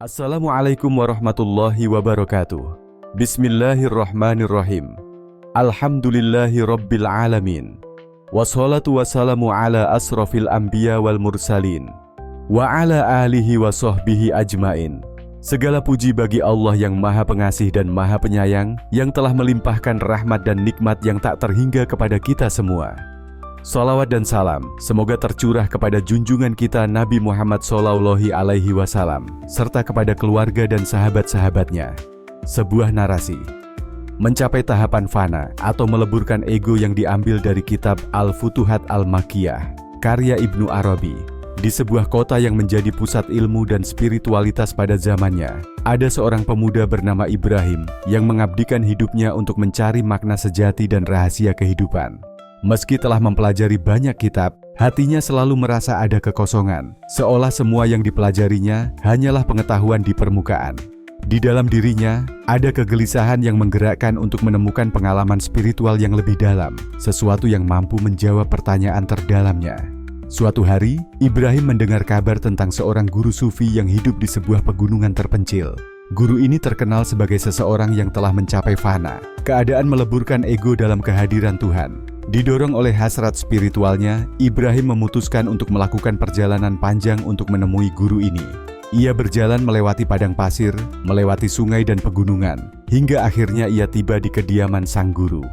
Assalamualaikum warahmatullahi wabarakatuh. Bismillahirrahmanirrahim. Alhamdulillahi rabbil alamin. Wassalatu wassalamu ala asrafil anbiya wal mursalin wa ala alihi wa sahbihi ajmain. Segala puji bagi Allah yang Maha Pengasih dan Maha Penyayang, yang telah melimpahkan rahmat dan nikmat yang tak terhingga kepada kita semua. Salawat dan salam semoga tercurah kepada junjungan kita Nabi Muhammad SAW, serta kepada keluarga dan sahabat-sahabatnya. Sebuah narasi mencapai tahapan fana atau meleburkan ego yang diambil dari kitab Al-Futuhat Al-Makkiyah, karya Ibnu Arabi. Di sebuah kota yang menjadi pusat ilmu dan spiritualitas pada zamannya, ada seorang pemuda bernama Ibrahim yang mengabdikan hidupnya untuk mencari makna sejati dan rahasia kehidupan. Meski telah mempelajari banyak kitab, hatinya selalu merasa ada kekosongan, seolah semua yang dipelajarinya hanyalah pengetahuan di permukaan. Di dalam dirinya, ada kegelisahan yang menggerakkan untuk menemukan pengalaman spiritual yang lebih dalam, sesuatu yang mampu menjawab pertanyaan terdalamnya. Suatu hari, Ibrahim mendengar kabar tentang seorang guru sufi yang hidup di sebuah pegunungan terpencil. Guru ini terkenal sebagai seseorang yang telah mencapai fana, keadaan meleburkan ego dalam kehadiran Tuhan. Didorong oleh hasrat spiritualnya, Ibrahim memutuskan untuk melakukan perjalanan panjang untuk menemui guru ini. Ia berjalan melewati padang pasir, melewati sungai dan pegunungan, hingga akhirnya ia tiba di kediaman sang guru.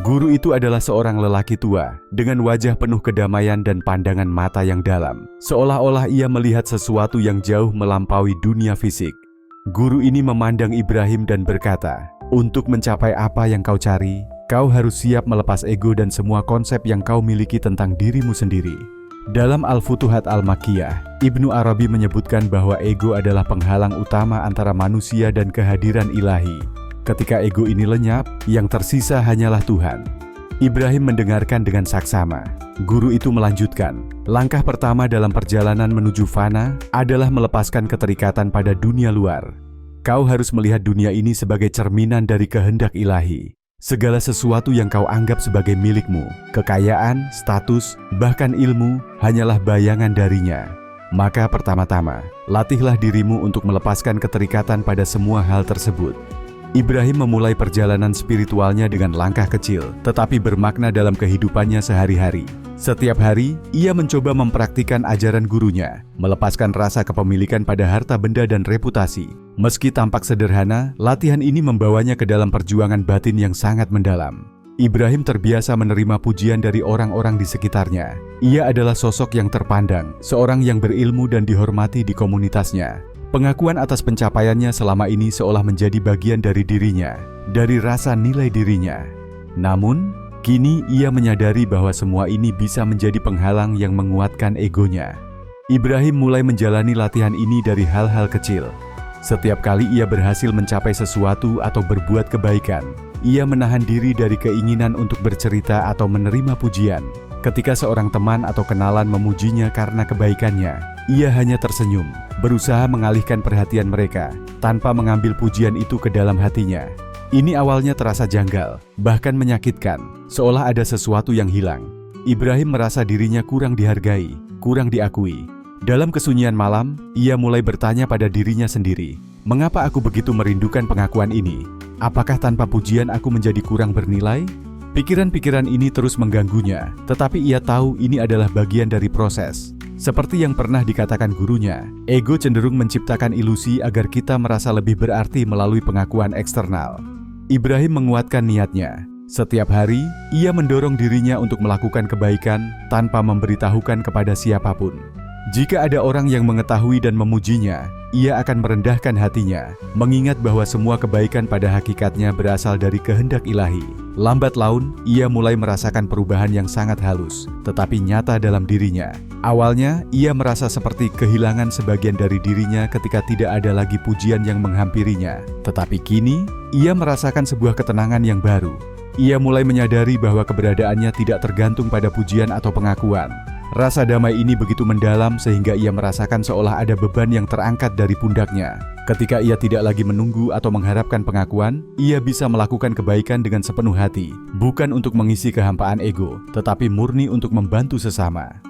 Guru itu adalah seorang lelaki tua, dengan wajah penuh kedamaian dan pandangan mata yang dalam, seolah-olah ia melihat sesuatu yang jauh melampaui dunia fisik. Guru ini memandang Ibrahim dan berkata, "Untuk mencapai apa yang kau cari, kau harus siap melepas ego dan semua konsep yang kau miliki tentang dirimu sendiri." Dalam Al-Futuhat Al-Makkiyah, Ibnu Arabi menyebutkan bahwa ego adalah penghalang utama antara manusia dan kehadiran ilahi. Ketika ego ini lenyap, yang tersisa hanyalah Tuhan. Ibrahim mendengarkan dengan saksama. Guru itu melanjutkan, langkah pertama dalam perjalanan menuju fana adalah melepaskan keterikatan pada dunia luar. Kau harus melihat dunia ini sebagai cerminan dari kehendak ilahi. Segala sesuatu yang kau anggap sebagai milikmu, kekayaan, status, bahkan ilmu, hanyalah bayangan darinya. Maka pertama-tama, latihlah dirimu untuk melepaskan keterikatan pada semua hal tersebut. Ibrahim memulai perjalanan spiritualnya dengan langkah kecil, tetapi bermakna dalam kehidupannya sehari-hari. Setiap hari, ia mencoba mempraktikkan ajaran gurunya, melepaskan rasa kepemilikan pada harta benda dan reputasi. Meski tampak sederhana, latihan ini membawanya ke dalam perjuangan batin yang sangat mendalam. Ibrahim terbiasa menerima pujian dari orang-orang di sekitarnya. Ia adalah sosok yang terpandang, seorang yang berilmu dan dihormati di komunitasnya. Pengakuan atas pencapaiannya selama ini seolah menjadi bagian dari dirinya, dari rasa nilai dirinya. Namun, kini ia menyadari bahwa semua ini bisa menjadi penghalang yang menguatkan egonya. Ibrahim mulai menjalani latihan ini dari hal-hal kecil. Setiap kali ia berhasil mencapai sesuatu atau berbuat kebaikan, ia menahan diri dari keinginan untuk bercerita atau menerima pujian. Ketika seorang teman atau kenalan memujinya karena kebaikannya, ia hanya tersenyum, berusaha mengalihkan perhatian mereka, tanpa mengambil pujian itu ke dalam hatinya. Ini awalnya terasa janggal, bahkan menyakitkan, seolah ada sesuatu yang hilang. Ibrahim merasa dirinya kurang dihargai, kurang diakui. Dalam kesunyian malam, ia mulai bertanya pada dirinya sendiri, "Mengapa aku begitu merindukan pengakuan ini? Apakah tanpa pujian aku menjadi kurang bernilai?" Pikiran-pikiran ini terus mengganggunya, tetapi ia tahu ini adalah bagian dari proses. Seperti yang pernah dikatakan gurunya, ego cenderung menciptakan ilusi agar kita merasa lebih berarti melalui pengakuan eksternal. Ibrahim menguatkan niatnya. Setiap hari, ia mendorong dirinya untuk melakukan kebaikan tanpa memberitahukan kepada siapapun. Jika ada orang yang mengetahui dan memujinya, ia akan merendahkan hatinya, mengingat bahwa semua kebaikan pada hakikatnya berasal dari kehendak ilahi. Lambat laun, ia mulai merasakan perubahan yang sangat halus, tetapi nyata dalam dirinya. Awalnya, ia merasa seperti kehilangan sebagian dari dirinya ketika tidak ada lagi pujian yang menghampirinya. Tetapi kini, ia merasakan sebuah ketenangan yang baru. Ia mulai menyadari bahwa keberadaannya tidak tergantung pada pujian atau pengakuan. Rasa damai ini begitu mendalam sehingga ia merasakan seolah ada beban yang terangkat dari pundaknya. Ketika ia tidak lagi menunggu atau mengharapkan pengakuan, ia bisa melakukan kebaikan dengan sepenuh hati, bukan untuk mengisi kehampaan ego, tetapi murni untuk membantu sesama.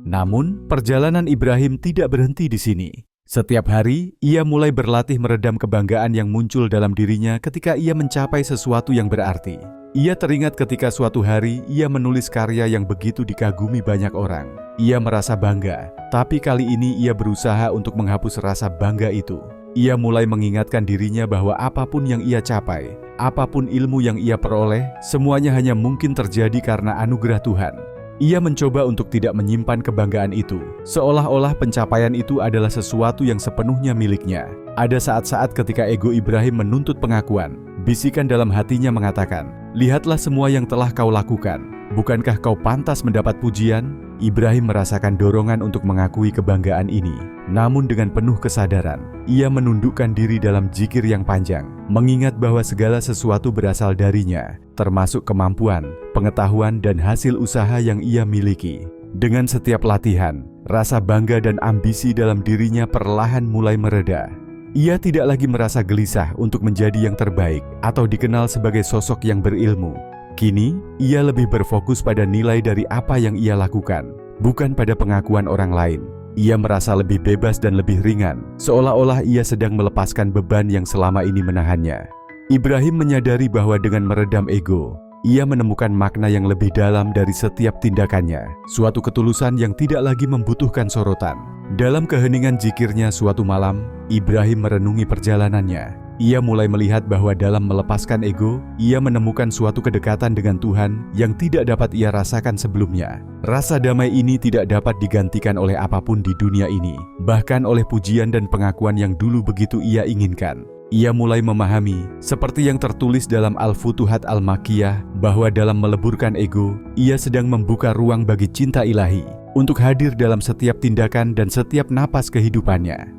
Namun, perjalanan Ibrahim tidak berhenti di sini. Setiap hari, ia mulai berlatih meredam kebanggaan yang muncul dalam dirinya ketika ia mencapai sesuatu yang berarti. Ia teringat ketika suatu hari ia menulis karya yang begitu dikagumi banyak orang. Ia merasa bangga, tapi kali ini ia berusaha untuk menghapus rasa bangga itu. Ia mulai mengingatkan dirinya bahwa apapun yang ia capai, apapun ilmu yang ia peroleh, semuanya hanya mungkin terjadi karena anugerah Tuhan. Ia mencoba untuk tidak menyimpan kebanggaan itu, seolah-olah pencapaian itu adalah sesuatu yang sepenuhnya miliknya. Ada saat-saat ketika ego Ibrahim menuntut pengakuan. Bisikan dalam hatinya mengatakan, "Lihatlah semua yang telah kau lakukan. Bukankah kau pantas mendapat pujian?" Ibrahim merasakan dorongan untuk mengakui kebanggaan ini. Namun dengan penuh kesadaran, ia menundukkan diri dalam zikir yang panjang, mengingat bahwa segala sesuatu berasal darinya, termasuk kemampuan, pengetahuan, dan hasil usaha yang ia miliki. Dengan setiap latihan, rasa bangga dan ambisi dalam dirinya perlahan mulai mereda. Ia tidak lagi merasa gelisah untuk menjadi yang terbaik atau dikenal sebagai sosok yang berilmu. Kini, ia lebih berfokus pada nilai dari apa yang ia lakukan, bukan pada pengakuan orang lain. Ia merasa lebih bebas dan lebih ringan, seolah-olah ia sedang melepaskan beban yang selama ini menahannya. Ibrahim menyadari bahwa dengan meredam ego, ia menemukan makna yang lebih dalam dari setiap tindakannya, suatu ketulusan yang tidak lagi membutuhkan sorotan. Dalam keheningan zikirnya suatu malam, Ibrahim merenungi perjalanannya. Ia mulai melihat bahwa dalam melepaskan ego, ia menemukan suatu kedekatan dengan Tuhan yang tidak dapat ia rasakan sebelumnya. Rasa damai ini tidak dapat digantikan oleh apapun di dunia ini, bahkan oleh pujian dan pengakuan yang dulu begitu ia inginkan. Ia mulai memahami, seperti yang tertulis dalam Al-Futuhat Al-Makkiyah, bahwa dalam meleburkan ego, ia sedang membuka ruang bagi cinta ilahi untuk hadir dalam setiap tindakan dan setiap napas kehidupannya.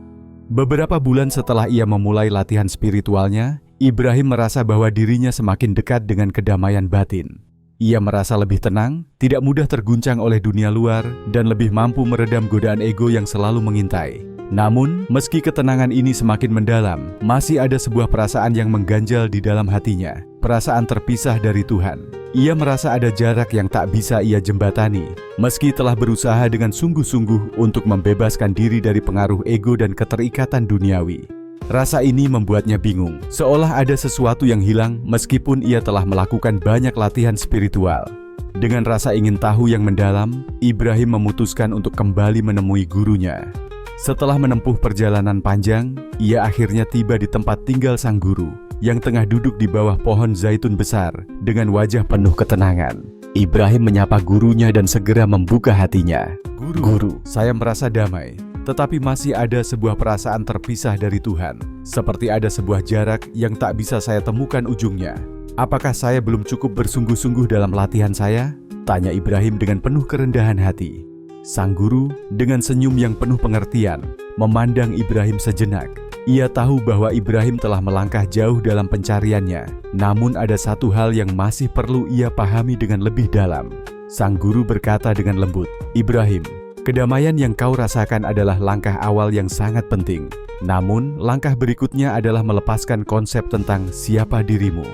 Beberapa bulan setelah ia memulai latihan spiritualnya, Ibrahim merasa bahwa dirinya semakin dekat dengan kedamaian batin. Ia merasa lebih tenang, tidak mudah terguncang oleh dunia luar, dan lebih mampu meredam godaan ego yang selalu mengintai. Namun, meski ketenangan ini semakin mendalam, masih ada sebuah perasaan yang mengganjal di dalam hatinya, perasaan terpisah dari Tuhan. Ia merasa ada jarak yang tak bisa ia jembatani, meski telah berusaha dengan sungguh-sungguh untuk membebaskan diri dari pengaruh ego dan keterikatan duniawi. Rasa ini membuatnya bingung, seolah ada sesuatu yang hilang meskipun ia telah melakukan banyak latihan spiritual. Dengan rasa ingin tahu yang mendalam, Ibrahim memutuskan untuk kembali menemui gurunya. Setelah menempuh perjalanan panjang, ia akhirnya tiba di tempat tinggal sang guru yang tengah duduk di bawah pohon zaitun besar dengan wajah penuh ketenangan. Ibrahim menyapa gurunya dan segera membuka hatinya. Guru, saya merasa damai, tetapi masih ada sebuah perasaan terpisah dari Tuhan, seperti ada sebuah jarak yang tak bisa saya temukan ujungnya. Apakah saya belum cukup bersungguh-sungguh dalam latihan saya? Tanya Ibrahim dengan penuh kerendahan hati. Sang guru dengan senyum yang penuh pengertian memandang Ibrahim sejenak. Ia tahu bahwa Ibrahim telah melangkah jauh dalam pencariannya, namun ada satu hal yang masih perlu ia pahami dengan lebih dalam. Sang guru berkata dengan lembut, "Ibrahim, kedamaian yang kau rasakan adalah langkah awal yang sangat penting. Namun, langkah berikutnya adalah melepaskan konsep tentang siapa dirimu."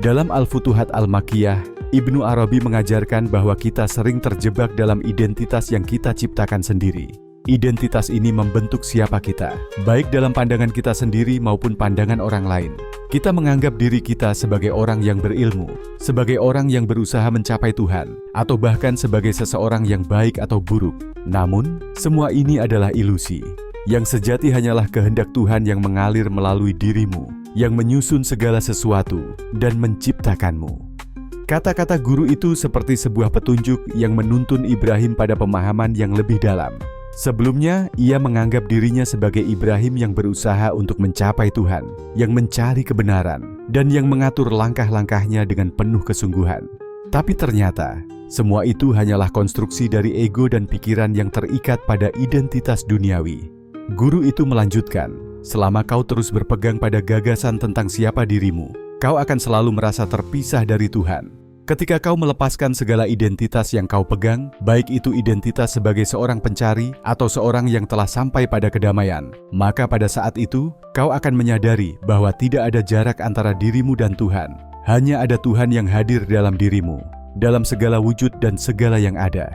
Dalam Al-Futuhat Al-Makkiyah, Ibnu Arabi mengajarkan bahwa kita sering terjebak dalam identitas yang kita ciptakan sendiri. Identitas ini membentuk siapa kita, baik dalam pandangan kita sendiri maupun pandangan orang lain. Kita menganggap diri kita sebagai orang yang berilmu, sebagai orang yang berusaha mencapai Tuhan, atau bahkan sebagai seseorang yang baik atau buruk. Namun, semua ini adalah ilusi. Yang sejati hanyalah kehendak Tuhan yang mengalir melalui dirimu, yang menyusun segala sesuatu dan menciptakanmu. Kata-kata guru itu seperti sebuah petunjuk yang menuntun Ibrahim pada pemahaman yang lebih dalam. Sebelumnya, ia menganggap dirinya sebagai Ibrahim yang berusaha untuk mencapai Tuhan, yang mencari kebenaran, dan yang mengatur langkah-langkahnya dengan penuh kesungguhan. Tapi ternyata, semua itu hanyalah konstruksi dari ego dan pikiran yang terikat pada identitas duniawi. Guru itu melanjutkan, selama kau terus berpegang pada gagasan tentang siapa dirimu, kau akan selalu merasa terpisah dari Tuhan. Ketika kau melepaskan segala identitas yang kau pegang, baik itu identitas sebagai seorang pencari atau seorang yang telah sampai pada kedamaian, maka pada saat itu, kau akan menyadari bahwa tidak ada jarak antara dirimu dan Tuhan. Hanya ada Tuhan yang hadir dalam dirimu, dalam segala wujud dan segala yang ada.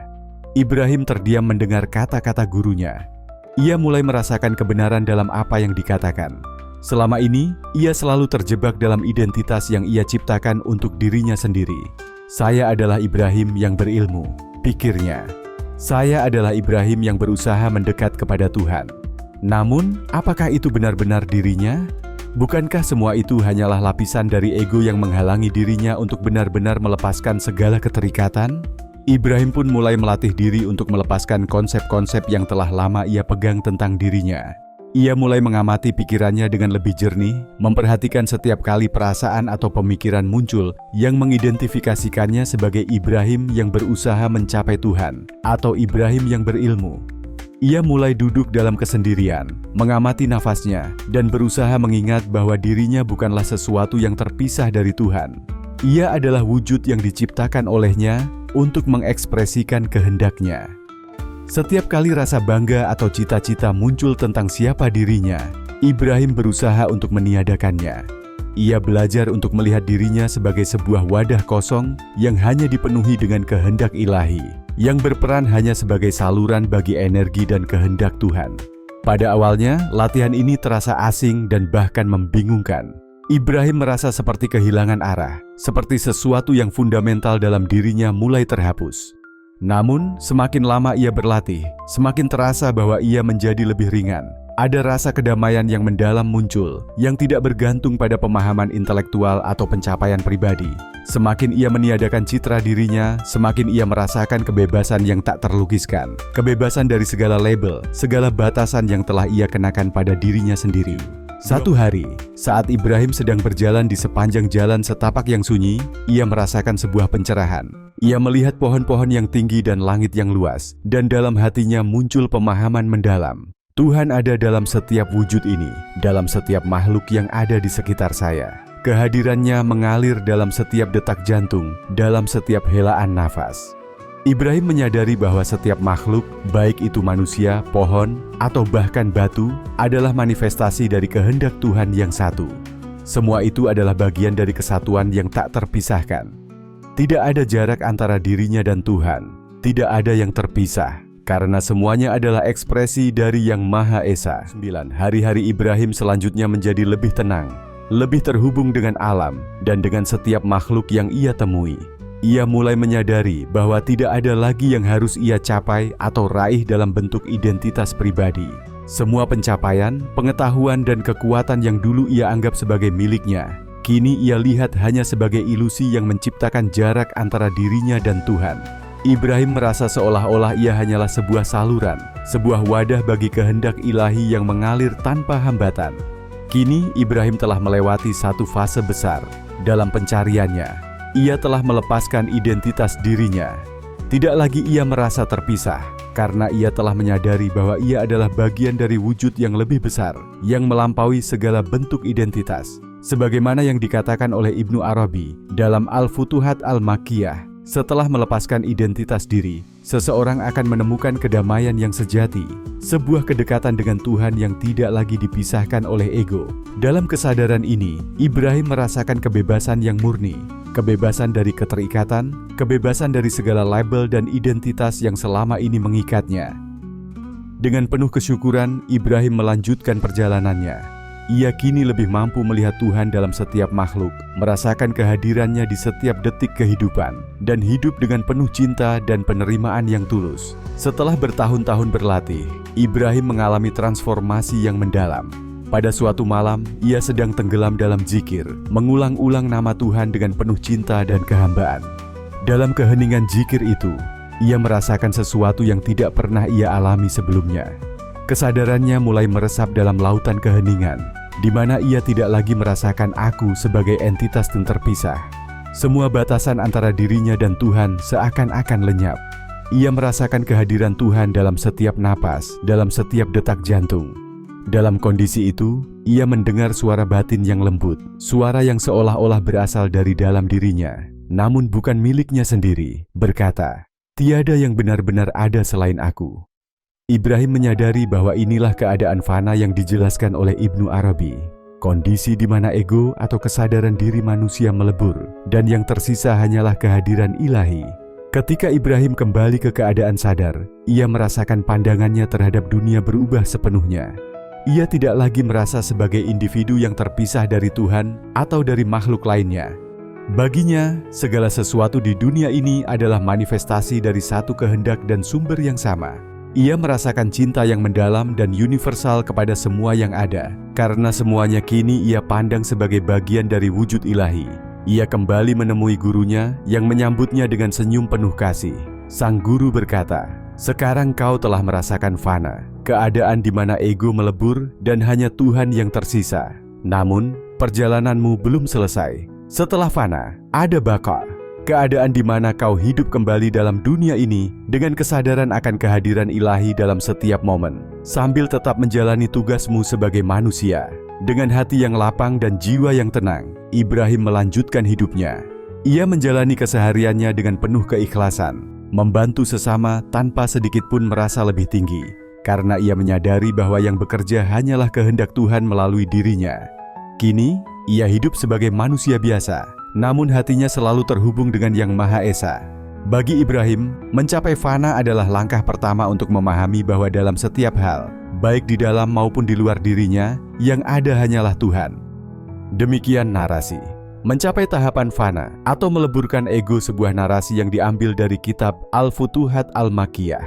Ibrahim terdiam mendengar kata-kata gurunya. Ia mulai merasakan kebenaran dalam apa yang dikatakan. Selama ini, ia selalu terjebak dalam identitas yang ia ciptakan untuk dirinya sendiri. Saya adalah Ibrahim yang berilmu, pikirnya. Saya adalah Ibrahim yang berusaha mendekat kepada Tuhan. Namun, apakah itu benar-benar dirinya? Bukankah semua itu hanyalah lapisan dari ego yang menghalangi dirinya untuk benar-benar melepaskan segala keterikatan? Ibrahim pun mulai melatih diri untuk melepaskan konsep-konsep yang telah lama ia pegang tentang dirinya. Ia mulai mengamati pikirannya dengan lebih jernih, memperhatikan setiap kali perasaan atau pemikiran muncul yang mengidentifikasikannya sebagai Ibrahim yang berusaha mencapai Tuhan, atau Ibrahim yang berilmu. Ia mulai duduk dalam kesendirian, mengamati nafasnya, dan berusaha mengingat bahwa dirinya bukanlah sesuatu yang terpisah dari Tuhan. Ia adalah wujud yang diciptakan olehnya untuk mengekspresikan kehendaknya. Setiap kali rasa bangga atau cita-cita muncul tentang siapa dirinya, Ibrahim berusaha untuk meniadakannya. Ia belajar untuk melihat dirinya sebagai sebuah wadah kosong yang hanya dipenuhi dengan kehendak ilahi, yang berperan hanya sebagai saluran bagi energi dan kehendak Tuhan. Pada awalnya, latihan ini terasa asing dan bahkan membingungkan. Ibrahim merasa seperti kehilangan arah, seperti sesuatu yang fundamental dalam dirinya mulai terhapus. Namun, semakin lama ia berlatih, semakin terasa bahwa ia menjadi lebih ringan. Ada rasa kedamaian yang mendalam muncul, yang tidak bergantung pada pemahaman intelektual atau pencapaian pribadi. Semakin ia meniadakan citra dirinya, semakin ia merasakan kebebasan yang tak terlukiskan. Kebebasan dari segala label, segala batasan yang telah ia kenakan pada dirinya sendiri. Satu hari, saat Ibrahim sedang berjalan di sepanjang jalan setapak yang sunyi, ia merasakan sebuah pencerahan. Ia melihat pohon-pohon yang tinggi dan langit yang luas, dan dalam hatinya muncul pemahaman mendalam. Tuhan ada dalam setiap wujud ini, dalam setiap makhluk yang ada di sekitar saya. Kehadirannya mengalir dalam setiap detak jantung, dalam setiap helaan nafas. Ibrahim menyadari bahwa setiap makhluk, baik itu manusia, pohon, atau bahkan batu, adalah manifestasi dari kehendak Tuhan yang satu. Semua itu adalah bagian dari kesatuan yang tak terpisahkan. Tidak ada jarak antara dirinya dan Tuhan. Tidak ada yang terpisah, karena semuanya adalah ekspresi dari Yang Maha Esa. 9. Hari-hari Ibrahim selanjutnya menjadi lebih tenang, lebih terhubung dengan alam, dan dengan setiap makhluk yang ia temui. Ia mulai menyadari bahwa tidak ada lagi yang harus ia capai atau raih dalam bentuk identitas pribadi. Semua pencapaian, pengetahuan, dan kekuatan yang dulu ia anggap sebagai miliknya, kini ia lihat hanya sebagai ilusi yang menciptakan jarak antara dirinya dan Tuhan. Ibrahim merasa seolah-olah ia hanyalah sebuah saluran, sebuah wadah bagi kehendak ilahi yang mengalir tanpa hambatan. Kini Ibrahim telah melewati satu fase besar dalam pencariannya. Ia telah melepaskan identitas dirinya. Tidak lagi ia merasa terpisah, karena ia telah menyadari bahwa ia adalah bagian dari wujud yang lebih besar, yang melampaui segala bentuk identitas. Sebagaimana yang dikatakan oleh Ibnu Arabi dalam Al-Futuhat Al-Makkiyah, setelah melepaskan identitas diri, seseorang akan menemukan kedamaian yang sejati, sebuah kedekatan dengan Tuhan yang tidak lagi dipisahkan oleh ego. Dalam kesadaran ini, Ibrahim merasakan kebebasan yang murni, kebebasan dari keterikatan, kebebasan dari segala label dan identitas yang selama ini mengikatnya. Dengan penuh kesyukuran, Ibrahim melanjutkan perjalanannya. Ia kini lebih mampu melihat Tuhan dalam setiap makhluk, merasakan kehadirannya di setiap detik kehidupan, dan hidup dengan penuh cinta dan penerimaan yang tulus. Setelah bertahun-tahun berlatih, Ibrahim mengalami transformasi yang mendalam. Pada suatu malam, ia sedang tenggelam dalam zikir, mengulang-ulang nama Tuhan dengan penuh cinta dan kehambaan. Dalam keheningan zikir itu, ia merasakan sesuatu yang tidak pernah ia alami sebelumnya. Kesadarannya mulai meresap dalam lautan keheningan, di mana ia tidak lagi merasakan aku sebagai entitas yang terpisah. Semua batasan antara dirinya dan Tuhan seakan-akan lenyap. Ia merasakan kehadiran Tuhan dalam setiap napas, dalam setiap detak jantung. Dalam kondisi itu, ia mendengar suara batin yang lembut, suara yang seolah-olah berasal dari dalam dirinya, namun bukan miliknya sendiri, berkata, "Tiada yang benar-benar ada selain aku." Ibrahim menyadari bahwa inilah keadaan fana yang dijelaskan oleh Ibnu Arabi, kondisi di mana ego atau kesadaran diri manusia melebur, dan yang tersisa hanyalah kehadiran ilahi. Ketika Ibrahim kembali ke keadaan sadar, ia merasakan pandangannya terhadap dunia berubah sepenuhnya. Ia tidak lagi merasa sebagai individu yang terpisah dari Tuhan atau dari makhluk lainnya. Baginya, segala sesuatu di dunia ini adalah manifestasi dari satu kehendak dan sumber yang sama. Ia merasakan cinta yang mendalam dan universal kepada semua yang ada, karena semuanya kini ia pandang sebagai bagian dari wujud ilahi. Ia kembali menemui gurunya yang menyambutnya dengan senyum penuh kasih. Sang guru berkata, "Sekarang kau telah merasakan fana, keadaan di mana ego melebur dan hanya Tuhan yang tersisa. Namun, perjalananmu belum selesai. Setelah fana, ada baqa, keadaan di mana kau hidup kembali dalam dunia ini dengan kesadaran akan kehadiran ilahi dalam setiap momen, sambil tetap menjalani tugasmu sebagai manusia." Dengan hati yang lapang dan jiwa yang tenang, Ibrahim melanjutkan hidupnya. Ia menjalani kesehariannya dengan penuh keikhlasan, membantu sesama tanpa sedikit pun merasa lebih tinggi, karena ia menyadari bahwa yang bekerja hanyalah kehendak Tuhan melalui dirinya. Kini, ia hidup sebagai manusia biasa, namun hatinya selalu terhubung dengan Yang Maha Esa. Bagi Ibrahim, mencapai fana adalah langkah pertama untuk memahami bahwa dalam setiap hal, baik di dalam maupun di luar dirinya, yang ada hanyalah Tuhan. Demikian narasi. Mencapai tahapan fana atau meleburkan ego, sebuah narasi yang diambil dari kitab Al-Futuhat Al-Makkiyah,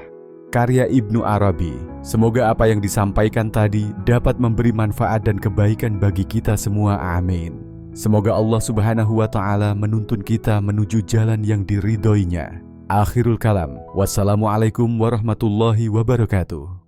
karya Ibnu Arabi. Semoga apa yang disampaikan tadi dapat memberi manfaat dan kebaikan bagi kita semua. Amin. Semoga Allah Subhanahu wa Ta'ala menuntun kita menuju jalan yang diridhoinya. Akhirul kalam. Wassalamualaikum warahmatullahi wabarakatuh.